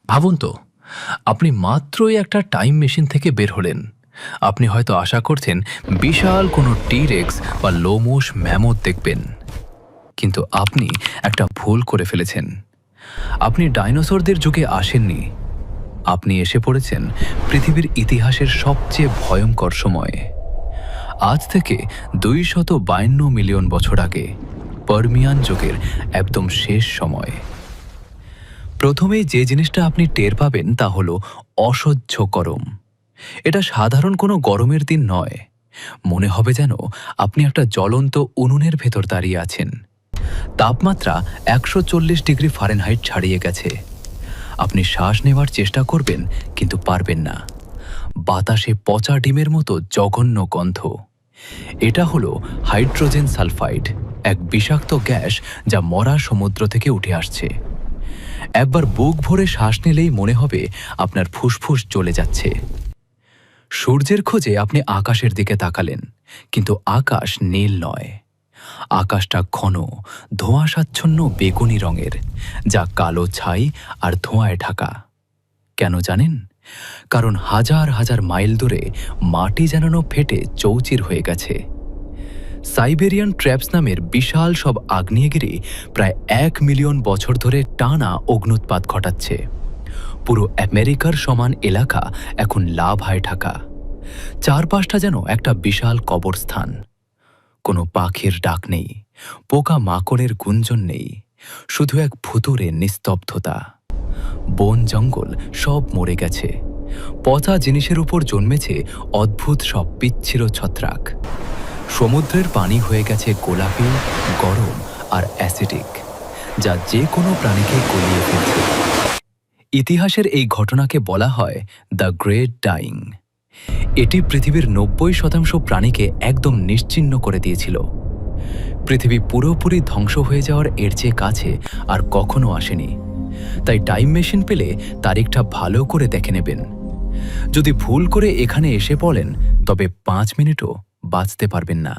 ভাবুন তো, আপনি মাত্রই একটা টাইম মেশিন থেকে বের হলেন। আপনি হয়তো আশা করছেন বিশাল কোনো টিরেক্স বা লোমোস ম্যামথ দেখবেন, কিন্তু আপনি একটা ভুল করে ফেলেছেন। আপনি ডাইনোসরদের যুগে আসেননি, আপনি এসে পড়েছেন পৃথিবীর ইতিহাসের সবচেয়ে ভয়ঙ্কর সময়ে। আজ থেকে 252 মিলিয়ন বছর আগে, পার্মিয়ান যুগের একদম শেষ সময়। প্রথমেই যে জিনিসটা আপনি টের পাবেন তা হল অসহ্য গরম। এটা সাধারণ কোনো গরমের দিন নয়। মনে হবে যেন আপনি একটা জ্বলন্ত উনুনের ভেতর দাঁড়িয়ে আছেন। তাপমাত্রা 140 ডিগ্রি ফারেনহাইট ছাড়িয়ে গেছে। আপনি শ্বাস নেওয়ার চেষ্টা করবেন, কিন্তু পারবেন না। বাতাসে পচা ডিমের মতো জঘন্য গন্ধ। এটা হলো হাইড্রোজেন সালফাইড, এক বিষাক্ত গ্যাস যা মরা সমুদ্র থেকে উঠে আসছে। একবার বুক ভরে শ্বাস নিলেই মনে হবে আপনার ফুসফুস জ্বলে যাচ্ছে। সূর্যের খোঁজে আপনি আকাশের দিকে তাকালেন, কিন্তু আকাশ নীল নয়। আকাশটা ঘন, ধোঁয়াশাচ্ছন্ন বেগুনি রঙের, যা কালো ছাই আর ধোঁয়ায় ঢাকা। কেন জানেন? কারণ হাজার হাজার মাইল দূরে মাটি যেন ফেটে চৌচির হয়ে গেছে। সাইবেরিয়ান ট্র্যাপস নামের বিশাল সব আগ্নেয়গিরি প্রায় 1 মিলিয়ন বছর ধরে টানা অগ্ন্যুৎপাত ঘটাচ্ছে। পুরো আমেরিকার সমান এলাকা এখন লাভায় ঢাকা। চারপাশটা যেন একটা বিশাল কবরস্থান। কোনো পাখির ডাক নেই, পোকা মাকড়ের গুঞ্জন নেই, শুধু এক ভুতুড়ে নিস্তব্ধতা। বন জঙ্গল সব মরে গেছে। পচা জিনিসের উপর জন্মেছে অদ্ভুত সব পিচ্ছিল ছত্রাক। সমুদ্রের পানি হয়ে গেছে গোলাপি, গরম আর অ্যাসিডিক, যা যে কোনো প্রাণীকে গলিয়ে ফেলছে। ইতিহাসের এই ঘটনাকে বলা হয় দ্য গ্রেট ডাইং। এটি পৃথিবীর 90% প্রাণীকে একদম নিশ্চিহ্ন করে দিয়েছিল। পৃথিবী পুরোপুরি ধ্বংস হয়ে যাওয়ার এর চেয়ে কাছে আর কখনো আসেনি। তাই টাইম মেশিন পেলে তারিখটা ভালো করে দেখে নেবেন। যদি ভুল করে এখানে এসে পড়েন, তবে 5 মিনিটও বাঁচতে পারবেন না।